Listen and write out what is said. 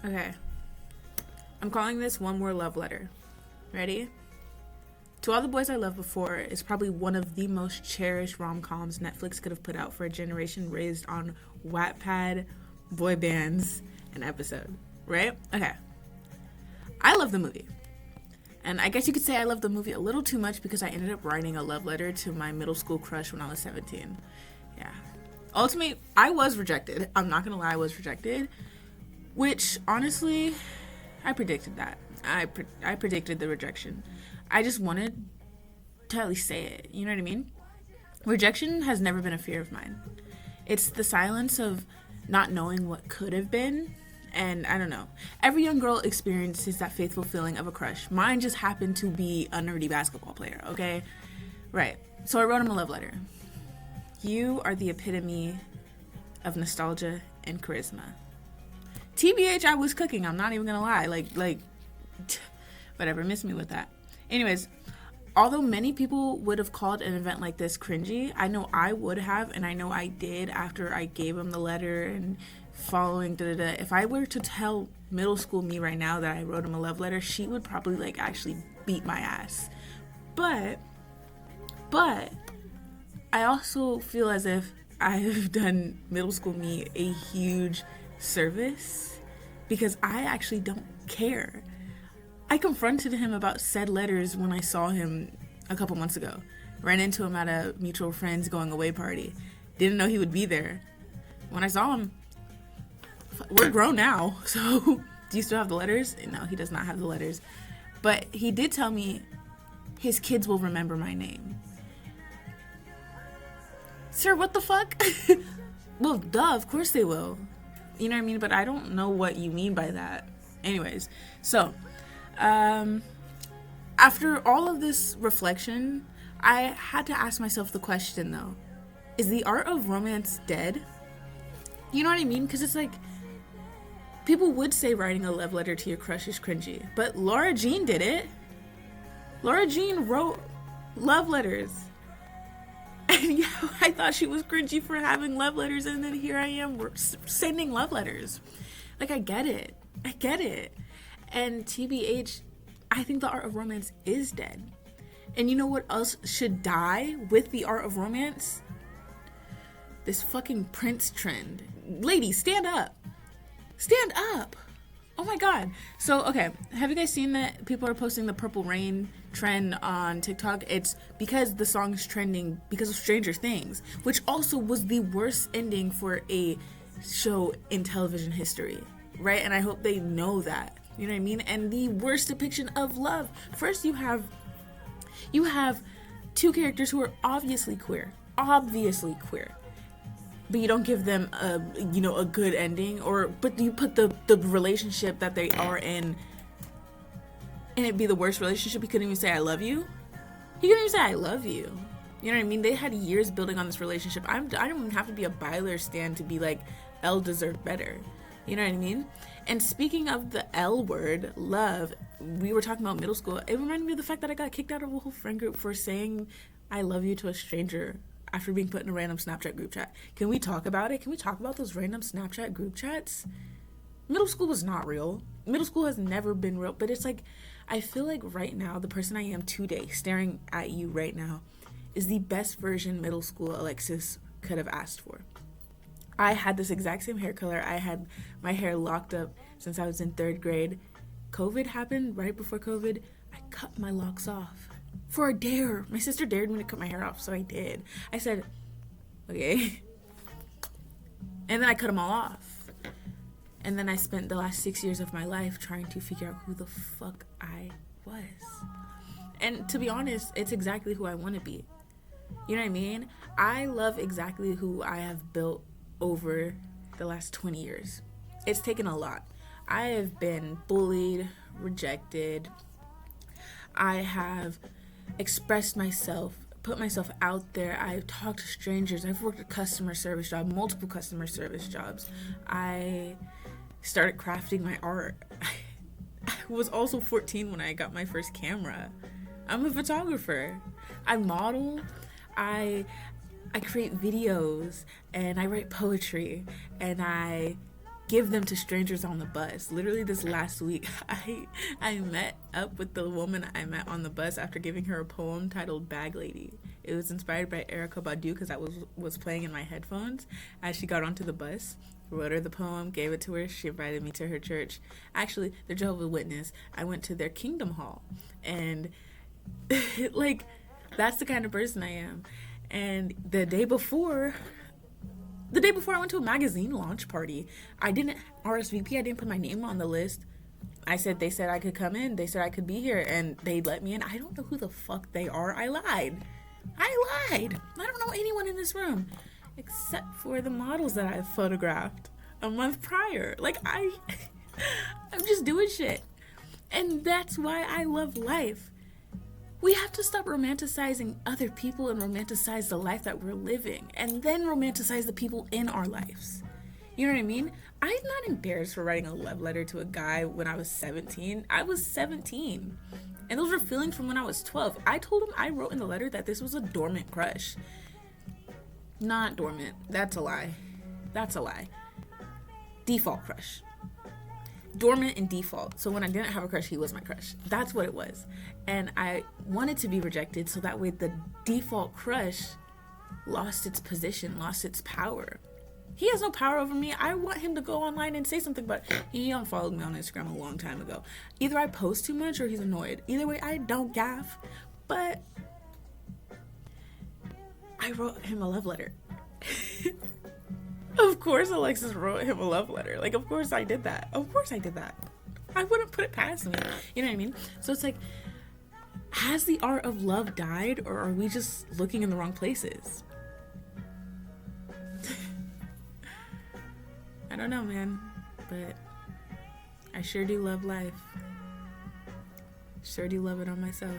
Okay. I'm calling this One More Love Letter. Ready? To All the Boys I Loved Before is probably one of the most cherished rom-coms Netflix could have put out for a generation raised on Wattpad, boy bands, and episode. Right? Okay. I love the movie. And I guess you could say I love the movie a little too much because I ended up writing a love letter to my middle school crush when I was 17. Yeah. Ultimately, I was rejected. I'm not gonna lie, I was rejected. Which, honestly, I predicted that. I predicted the rejection. I just wanted to at least say it. You know what I mean? Rejection has never been a fear of mine. It's the silence of not knowing what could have been. And I don't know. Every young girl experiences that faithful feeling of a crush. Mine just happened to be a nerdy basketball player, okay? Right. So I wrote him a love letter. You are the epitome of nostalgia and charisma. TBH, I was cooking. I'm not even gonna lie. Whatever. Miss me with that. Anyways, although many people would have called an event like this cringy, I know I would have, and I know I did after I gave him the letter and following If I were to tell middle school me right now that I wrote him a love letter, she would probably actually beat my ass. But I also feel as if I have done middle school me a huge service because I actually don't care. I confronted him about said letters when I saw him a couple months ago. Ran into him at a mutual friend's going away party. Didn't know he would be there. When I saw him, we're grown now, so do you still have the letters? No, he does not have the letters. But he did tell me his kids will remember my name. Sir, what the fuck? Well, duh, of course they will. You know what I mean? But I don't know what you mean by that. Anyways, so, after all of this reflection, I had to ask myself the question, though. Is the art of romance dead? You know what I mean? Because it's like, people would say writing a love letter to your crush is cringy, but Laura Jean did it. Laura Jean wrote love letters. And yeah, I thought she was cringy for having love letters, and then here I am sending love letters. Like, I get it. And TBH, I think the art of romance is dead. And you know what else should die with the art of romance? This fucking Prince trend. Ladies, stand up. Stand up. Oh my god. So, okay, have you guys seen that people are posting the Purple Rain trend on TikTok? It's because the song's trending because of Stranger Things, which also was the worst ending for a show in television history, right? And I hope they know that. You know what I mean? And the worst depiction of love. First, you have two characters who are obviously queer, but you don't give them a good ending, but you put the relationship that they are in, and it be the worst relationship. He couldn't even say I love you. He couldn't even say I love you. You know what I mean? They had years building on this relationship. I don't even have to be a Byler stan to be like, Elle deserved better. You know what I mean? And speaking of the L word, love, we were talking about middle school. It reminded me of the fact that I got kicked out of a whole friend group for saying I love you to a stranger after being put in a random Snapchat group chat. Can we talk about it? Can we talk about those random Snapchat group chats? Middle school was not real. Middle school has never been real. But it's like, I feel like right now, the person I am today, staring at you right now, is the best version middle school Alexis could have asked for. I had this exact same hair color. I had my hair locked up since I was in 3rd grade. COVID happened right before COVID. I cut my locks off. For a dare. My sister dared me to cut my hair off, so I did. I said, okay. And then I cut them all off. And then I spent the last 6 years of my life trying to figure out who the fuck I was. And to be honest, it's exactly who I want to be. You know what I mean? I love exactly who I have built over the last 20 years. It's taken a lot. I have been bullied, rejected. I have expressed myself, put myself out there. I've talked to strangers. I've worked a customer service job, multiple customer service jobs. I started crafting my art. I was also 14 when I got my first camera. I'm a photographer. I model. I create videos, and I write poetry, and I give them to strangers on the bus. Literally this last week, I met up with the woman I met on the bus after giving her a poem titled Bag Lady. It was inspired by Erykah Badu because that was playing in my headphones as she got onto the bus. Wrote her the poem, gave it to her. She invited me to her church. Actually, they're Jehovah's Witness. I went to their Kingdom Hall, and like, that's the kind of person I am. And the day before I went to a magazine launch party. I didn't RSVP. I didn't put my name on the list. They said I could come in. They said I could be here, and they let me in. I don't know who the fuck they are. I lied. I don't know anyone in this room except for the models that I photographed a month prior. Like, I'm just doing shit. And that's why I love life. We have to stop romanticizing other people and romanticize the life that we're living, and then romanticize the people in our lives. You know what I mean? I'm not embarrassed for writing a love letter to a guy when I was 17. I was 17. And those were feelings from when I was 12. I told him, I wrote in the letter that this was a dormant crush. Not dormant. That's a lie. Default crush. Dormant and default. So when I didn't have a crush, he was my crush. That's what it was. And I wanted to be rejected so that way the default crush lost its position, lost its power. He has no power over me. I want him to go online and say something, but he unfollowed me on Instagram a long time ago. Either I post too much or he's annoyed. Either way, I don't gaff. But I wrote him a love letter. Of course Alexis wrote him a love letter. Like, of course I did that. I wouldn't put it past me. You know what I mean? So it's like, has the art of love died, or are we just looking in the wrong places? I don't know, man. But I sure do love life. Sure do love it on myself.